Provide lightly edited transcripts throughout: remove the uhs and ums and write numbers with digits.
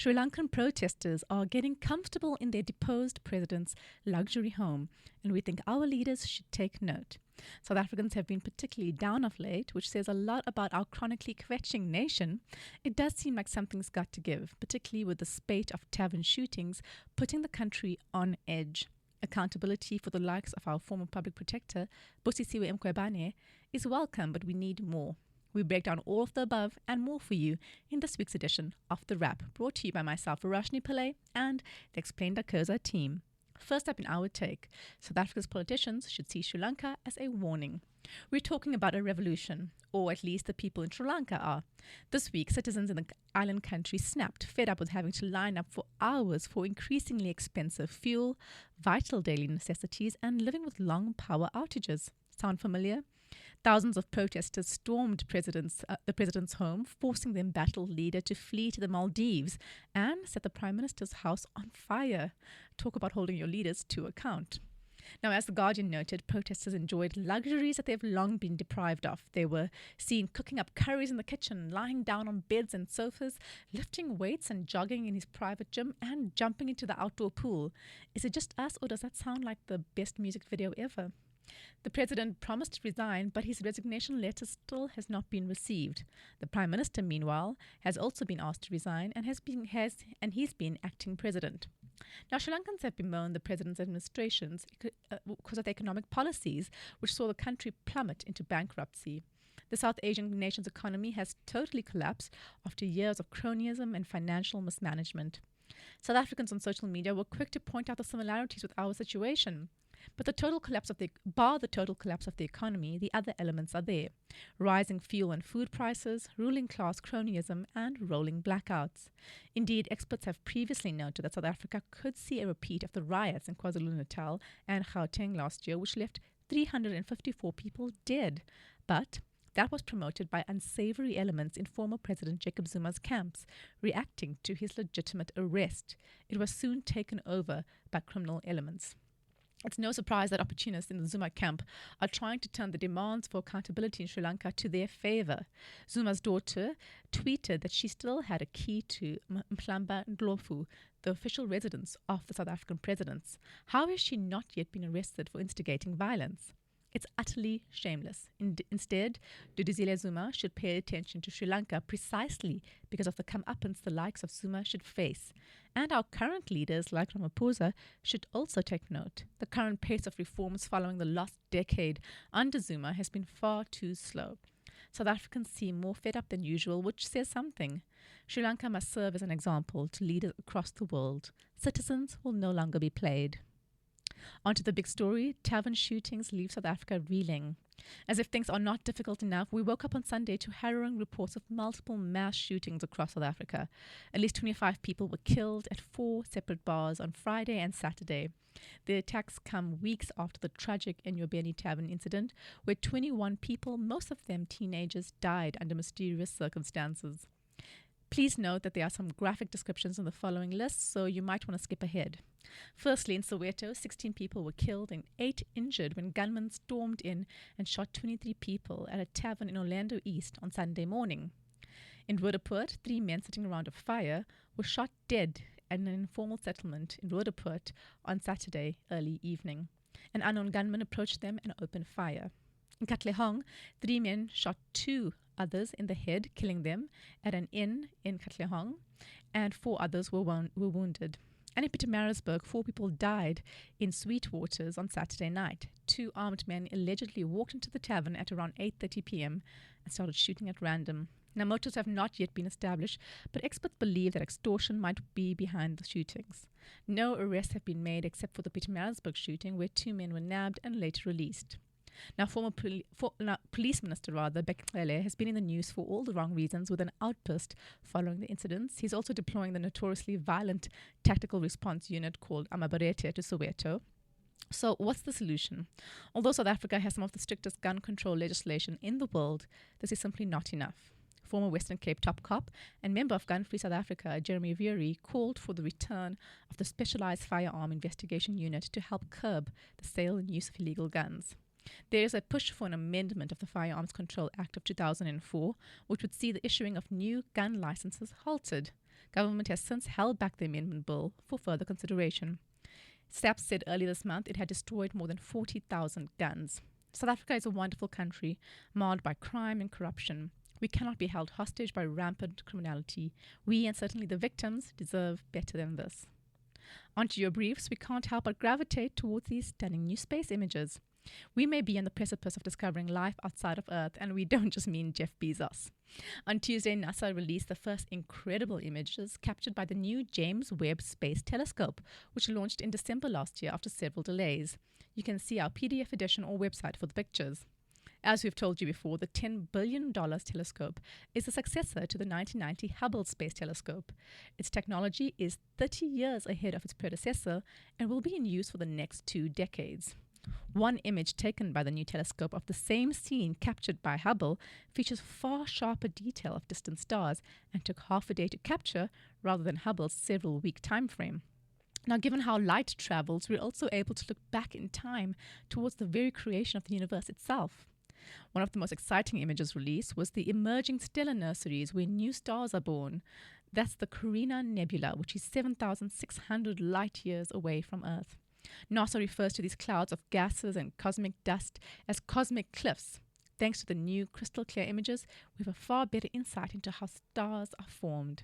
Sri Lankan protesters are getting comfortable in their deposed president's luxury home, and we think our leaders should take note. South Africans have been particularly down of late, which says a lot about our chronically kvetching nation. It does seem like something's got to give, particularly with the spate of tavern shootings putting the country on edge. Accountability for the likes of our former public protector, Busisiwe Mkhwebane, is welcome, but we need more. We break down all of the above and more for you in this week's edition of The Wrap, brought to you by myself, Verashni Pillay, and the Explained Akosa team. First up in our take, South Africa's politicians should see Sri Lanka as a warning. We're talking about a revolution, or at least the people in Sri Lanka are. This week, citizens in the island country snapped, fed up with having to line up for hours for increasingly expensive fuel, vital daily necessities, and living with long power outages. Sound familiar? Thousands of protesters stormed the president's home, forcing the embattled leader to flee to the Maldives and set the prime minister's house on fire. Talk about holding your leaders to account. Now, as The Guardian noted, protesters enjoyed luxuries that they've long been deprived of. They were seen cooking up curries in the kitchen, lying down on beds and sofas, lifting weights and jogging in his private gym, and jumping into the outdoor pool. Is it just us, or does that sound like the best music video ever? The president promised to resign, but his resignation letter still has not been received. The prime minister, meanwhile, has also been asked to resign and he's been acting president. Now, Sri Lankans have bemoaned the president's administrations because of the economic policies, which saw the country plummet into bankruptcy. The South Asian nation's economy has totally collapsed after years of cronyism and financial mismanagement. South Africans on social media were quick to point out the similarities with our situation. But the total collapse of the economy, the other elements are there. Rising fuel and food prices, ruling class cronyism, and rolling blackouts. Indeed, experts have previously noted that South Africa could see a repeat of the riots in KwaZulu-Natal and Gauteng last year, which left 354 people dead. But that was promoted by unsavory elements in former President Jacob Zuma's camps, reacting to his legitimate arrest. It was soon taken over by criminal elements. It's no surprise that opportunists in the Zuma camp are trying to turn the demands for accountability in Sri Lanka to their favor. Zuma's daughter tweeted that she still had a key to Mhlamba Ndlovu, the official residence of the South African presidents. How has she not yet been arrested for instigating violence? It's utterly shameless. Instead, Duduzile Zuma should pay attention to Sri Lanka precisely because of the comeuppance the likes of Zuma should face. And our current leaders, like Ramaphosa, should also take note. The current pace of reforms following the lost decade under Zuma has been far too slow. South Africans seem more fed up than usual, which says something. Sri Lanka must serve as an example to leaders across the world. Citizens will no longer be played. Onto the big story, tavern shootings leave South Africa reeling. As if things are not difficult enough, we woke up on Sunday to harrowing reports of multiple mass shootings across South Africa. At least 25 people were killed at 4 separate bars on Friday and Saturday. The attacks come weeks after the tragic Enyobeni Tavern incident, where 21 people, most of them teenagers, died under mysterious circumstances. Please note that there are some graphic descriptions in the following list, so you might want to skip ahead. Firstly, in Soweto, 16 people were killed and 8 injured when gunmen stormed in and shot 23 people at a tavern in Orlando East on Sunday morning. In Roodepoort, 3 men sitting around a fire were shot dead at an informal settlement in Roodepoort on Saturday early evening. An unknown gunman approached them and opened fire. In Katlehong, 3 men shot 2 others in the head, killing them at an inn in Katlehong, and 4 others were wounded. And in Pietermaritzburg, 4 people died in Sweetwaters on Saturday night. 2 armed men allegedly walked into the tavern at around 8:30 p.m. and started shooting at random. Now, motives have not yet been established, but experts believe that extortion might be behind the shootings. No arrests have been made except for the Pietermaritzburg shooting, where 2 men were nabbed and later released. Now, former police minister, Bekele, has been in the news for all the wrong reasons with an outburst following the incidents. He's also deploying the notoriously violent tactical response unit called Amabarete to Soweto. So what's the solution? Although South Africa has some of the strictest gun control legislation in the world, this is simply not enough. Former Western Cape top cop and member of Gun Free South Africa, Jeremy Veery, called for the return of the Specialized Firearm Investigation Unit to help curb the sale and use of illegal guns. There is a push for an amendment of the Firearms Control Act of 2004, which would see the issuing of new gun licenses halted. Government has since held back the amendment bill for further consideration. SAPS said earlier this month it had destroyed more than 40,000 guns. South Africa is a wonderful country, marred by crime and corruption. We cannot be held hostage by rampant criminality. We, and certainly the victims, deserve better than this. Onto your briefs, we can't help but gravitate towards these stunning new space images. We may be on the precipice of discovering life outside of Earth, and we don't just mean Jeff Bezos. On Tuesday, NASA released the first incredible images captured by the new James Webb Space Telescope, which launched in December last year after several delays. You can see our PDF edition or website for the pictures. As we've told you before, the $10 billion telescope is the successor to the 1990 Hubble Space Telescope. Its technology is 30 years ahead of its predecessor and will be in use for the next 2 decades. One image taken by the new telescope of the same scene captured by Hubble features far sharper detail of distant stars and took half a day to capture rather than Hubble's several-week time frame. Now, given how light travels, we're also able to look back in time towards the very creation of the universe itself. One of the most exciting images released was the emerging stellar nurseries where new stars are born. That's the Carina Nebula, which is 7,600 light years away from Earth. NASA refers to these clouds of gases and cosmic dust as cosmic cliffs. Thanks to the new crystal clear images, we have a far better insight into how stars are formed.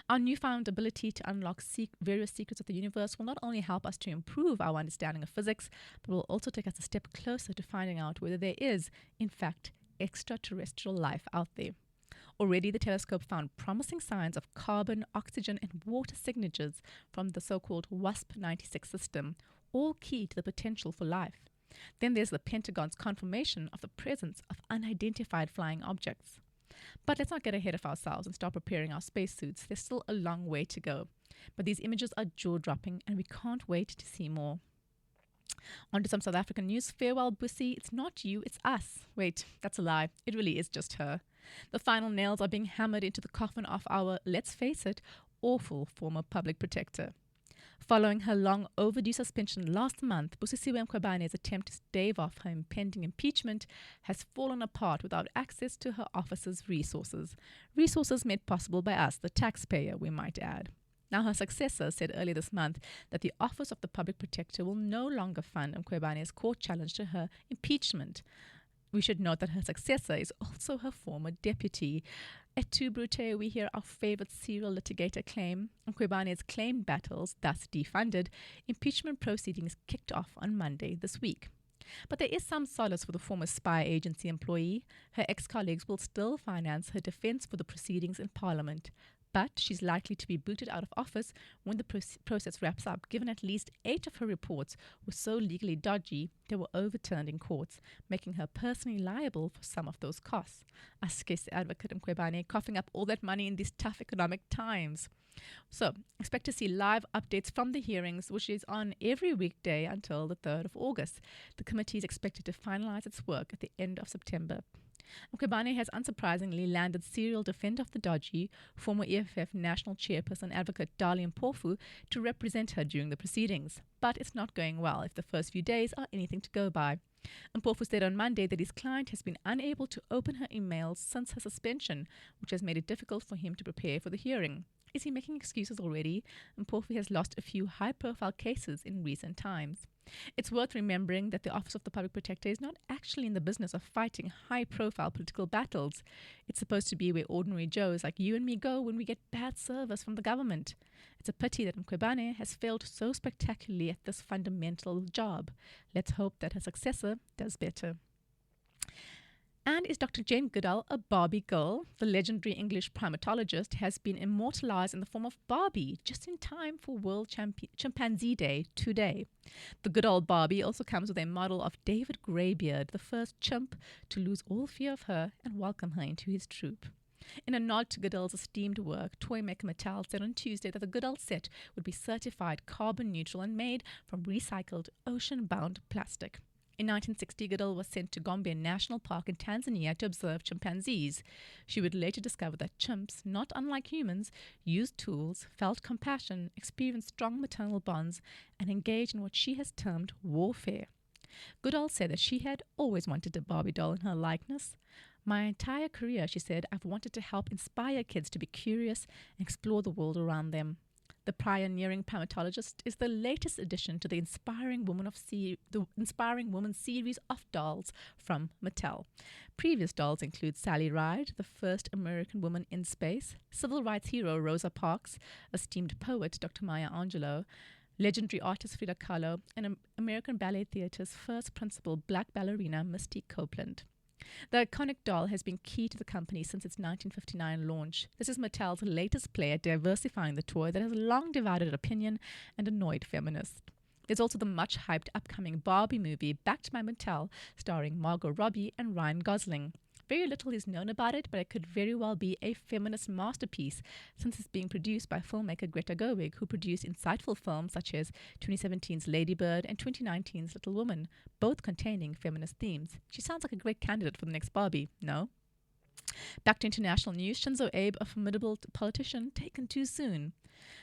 Our newfound ability to unlock various secrets of the universe will not only help us to improve our understanding of physics, but will also take us a step closer to finding out whether there is, in fact, extraterrestrial life out there. Already, the telescope found promising signs of carbon, oxygen, and water signatures from the so-called WASP-96 system, all key to the potential for life. Then there's the Pentagon's confirmation of the presence of unidentified flying objects. But let's not get ahead of ourselves and start preparing our spacesuits. There's still a long way to go. But these images are jaw-dropping, and we can't wait to see more. On to some South African news. Farewell, Busi. It's not you, it's us. Wait, that's a lie. It really is just her. The final nails are being hammered into the coffin of our, let's face it, awful former public protector. Following her long overdue suspension last month, Busisiwe Mkhwebane's attempt to stave off her impending impeachment has fallen apart without access to her office's resources. Resources made possible by us, the taxpayer, we might add. Now, her successor said earlier this month that the Office of the Public Protector will no longer fund Mkhwebane's court challenge to her impeachment. We should note that her successor is also her former deputy. Et tu, Brute, we hear our favorite serial litigator claim. Mkhwebane's claim battles, thus defunded, impeachment proceedings kicked off on Monday this week. But there is some solace for the former spy agency employee. Her ex-colleagues will still finance her defense for the proceedings in Parliament. But she's likely to be booted out of office when the process wraps up, given at least 8 of her reports were so legally dodgy they were overturned in courts, making her personally liable for some of those costs. As case advocate Mkhwebane coughing up all that money in these tough economic times. So, expect to see live updates from the hearings, which is on every weekday until the 3rd of August. The committee is expected to finalize its work at the end of September. Mkhwebane has unsurprisingly landed serial defender of the dodgy, former EFF National Chairperson Advocate Dali Mpofu, to represent her during the proceedings. But it's not going well if the first few days are anything to go by. Mpofu said on Monday that his client has been unable to open her emails since her suspension, which has made it difficult for him to prepare for the hearing. Is he making excuses already? Mpofu has lost a few high-profile cases in recent times. It's worth remembering that the Office of the Public Protector is not actually in the business of fighting high-profile political battles. It's supposed to be where ordinary Joes like you and me go when we get bad service from the government. It's a pity that Mkhwebane has failed so spectacularly at this fundamental job. Let's hope that her successor does better. And is Dr. Jane Goodall a Barbie girl? The legendary English primatologist has been immortalized in the form of Barbie just in time for World Chimpanzee Day today. The Goodall Barbie also comes with a model of David Greybeard, the first chimp to lose all fear of her and welcome her into his troop. In a nod to Goodall's esteemed work, toy maker Mattel said on Tuesday that the Goodall set would be certified carbon neutral and made from recycled ocean-bound plastic. In 1960, Goodall was sent to Gombe National Park in Tanzania to observe chimpanzees. She would later discover that chimps, not unlike humans, used tools, felt compassion, experienced strong maternal bonds, and engaged in what she has termed warfare. Goodall said that she had always wanted a Barbie doll in her likeness. My entire career, she said, I've wanted to help inspire kids to be curious and explore the world around them. The pioneering primatologist is the latest addition to the Inspiring Woman series of dolls from Mattel. Previous dolls include Sally Ride, the first American woman in space, civil rights hero Rosa Parks, esteemed poet Dr. Maya Angelou, legendary artist Frida Kahlo, and American Ballet Theater's first principal black ballerina Misty Copeland. The iconic doll has been key to the company since its 1959 launch. This is Mattel's latest play at diversifying the toy that has long divided opinion and annoyed feminists. There's also the much-hyped upcoming Barbie movie backed by Mattel, starring Margot Robbie and Ryan Gosling. Very little is known about it, but it could very well be a feminist masterpiece since it's being produced by filmmaker Greta Gerwig, who produced insightful films such as 2017's Lady Bird and 2019's Little Woman, both containing feminist themes. She sounds like a great candidate for the next Barbie, no? Back to international news, Shinzo Abe, a formidable politician, taken too soon.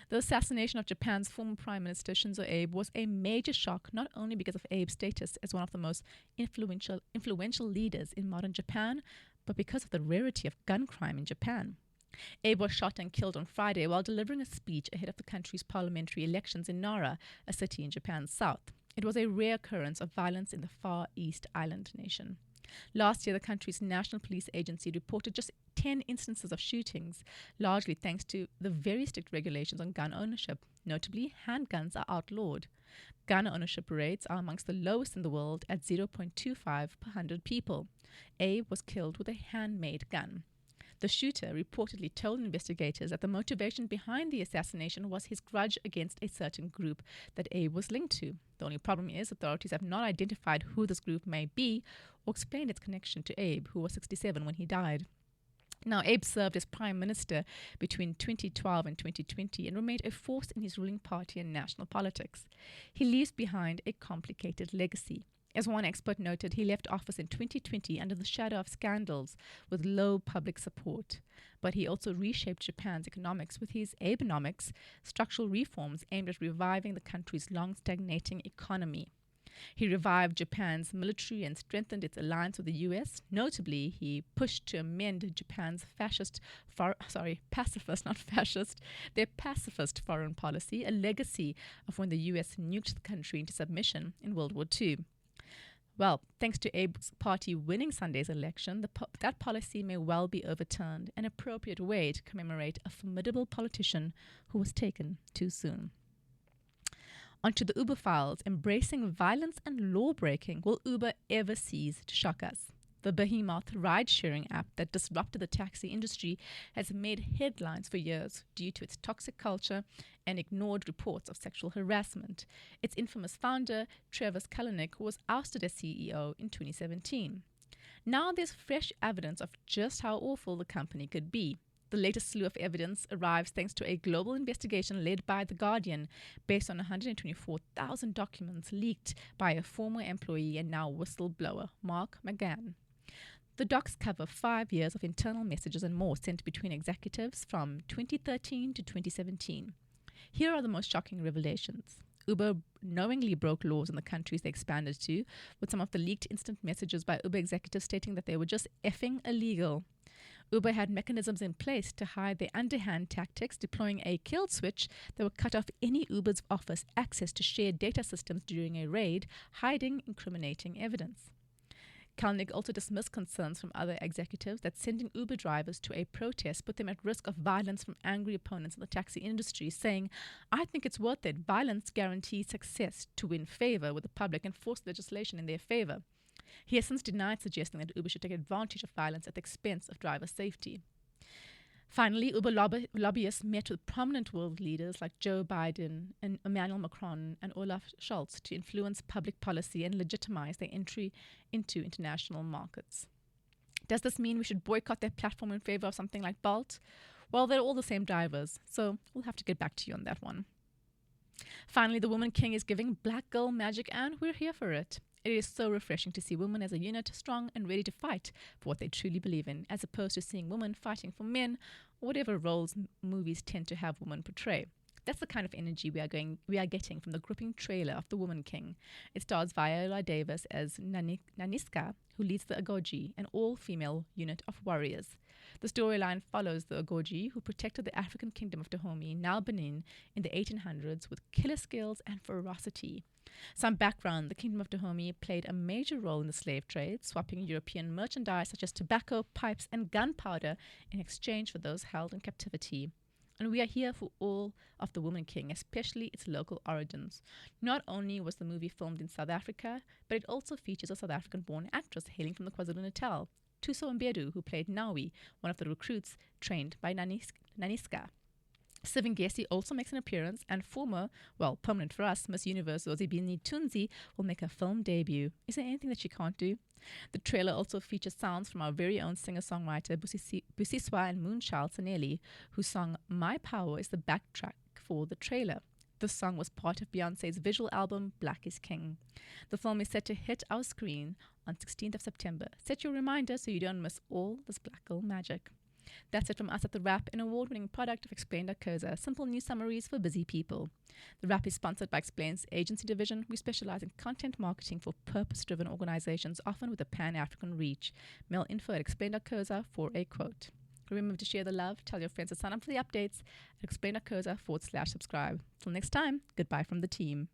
The assassination of Japan's former Prime Minister Shinzo Abe was a major shock, not only because of Abe's status as one of the most influential leaders in modern Japan, but because of the rarity of gun crime in Japan. Abe was shot and killed on Friday while delivering a speech ahead of the country's parliamentary elections in Nara, a city in Japan's south. It was a rare occurrence of violence in the Far East Island nation. Last year, the country's national police agency reported just 10 instances of shootings, largely thanks to the very strict regulations on gun ownership. Notably, handguns are outlawed. Gun ownership rates are amongst the lowest in the world at 0.25 per 100 people. Abe was killed with a handmade gun. The shooter reportedly told investigators that the motivation behind the assassination was his grudge against a certain group that Abe was linked to. The only problem is authorities have not identified who this group may be or explained its connection to Abe, who was 67 when he died. Now, Abe served as prime minister between 2012 and 2020 and remained a force in his ruling party and national politics. He leaves behind a complicated legacy. As one expert noted, he left office in 2020 under the shadow of scandals with low public support. But he also reshaped Japan's economics with his Abenomics, structural reforms aimed at reviving the country's long-stagnating economy. He revived Japan's military and strengthened its alliance with the U.S. Notably, he pushed to amend Japan's pacifist foreign policy, a legacy of when the U.S. nuked the country into submission in World War II. Well, thanks to Abe's party winning Sunday's election, that policy may well be overturned, an appropriate way to commemorate a formidable politician who was taken too soon. Onto the Uber files, embracing violence and law-breaking. Will Uber ever cease to shock us? The behemoth ride-sharing app that disrupted the taxi industry has made headlines for years due to its toxic culture and ignored reports of sexual harassment. Its infamous founder, Travis Kalanick, was ousted as CEO in 2017. Now there's fresh evidence of just how awful the company could be. The latest slew of evidence arrives thanks to a global investigation led by The Guardian based on 124,000 documents leaked by a former employee and now whistleblower, Mark McGann. The docs cover 5 years of internal messages and more sent between executives from 2013 to 2017. Here are the most shocking revelations. Uber knowingly broke laws in the countries they expanded to, with some of the leaked instant messages by Uber executives stating that they were just effing illegal. Uber had mechanisms in place to hide their underhand tactics, deploying a kill switch that would cut off any Uber's office access to shared data systems during a raid, hiding incriminating evidence. Kalanick also dismissed concerns from other executives that sending Uber drivers to a protest put them at risk of violence from angry opponents in the taxi industry, saying, "I think it's worth it. Violence guarantees success to win favor with the public and force legislation in their favor." He has since denied suggesting that Uber should take advantage of violence at the expense of driver safety. Finally, Uber lobbyists met with prominent world leaders like Joe Biden and Emmanuel Macron and Olaf Scholz to influence public policy and legitimize their entry into international markets. Does this mean we should boycott their platform in favor of something like Bolt? Well, they're all the same drivers, so we'll have to get back to you on that one. Finally, the Woman King is giving black girl magic, and we're here for it. It is so refreshing to see women as a unit, strong and ready to fight for what they truly believe in, as opposed to seeing women fighting for men, or whatever roles movies tend to have women portray. That's the kind of energy we are getting from the gripping trailer of The Woman King. It stars Viola Davis as Naniska, who leads the Agoji, an all-female unit of warriors. The storyline follows the Agoji, who protected the African kingdom of Dahomey, now Benin, in the 1800s with killer skills and ferocity. Some background: the Kingdom of Dahomey played a major role in the slave trade, swapping European merchandise such as tobacco, pipes, and gunpowder in exchange for those held in captivity. And we are here for all of The Woman King, especially its local origins. Not only was the movie filmed in South Africa, but it also features a South African-born actress hailing from the KwaZulu-Natal, Thuso Mbedu, who played Nawi, one of the recruits trained by Naniska. Sivingesi also makes an appearance, and former, well, permanent for us, Miss Universe Zozibini Tunzi will make her film debut. Is there anything that she can't do? The trailer also features sounds from our very own singer-songwriter Busisiwe and Moonchild Saneli, whose song My Power is the backtrack for the trailer. This song was part of Beyoncé's visual album Black is King. The film is set to hit our screen on 16th of September. Set your reminder so you don't miss all this Black Girl magic. That's it from us at The Wrap, an award-winning product of Explained.co.za, simple news summaries for busy people. The Wrap is sponsored by Explain's agency division. We specialize in content marketing for purpose-driven organizations, often with a pan-African reach. Mail info at Explained.co.za for a quote. Remember to share the love, tell your friends to sign up for the updates at Explained.co.za/subscribe. Till next time, goodbye from the team.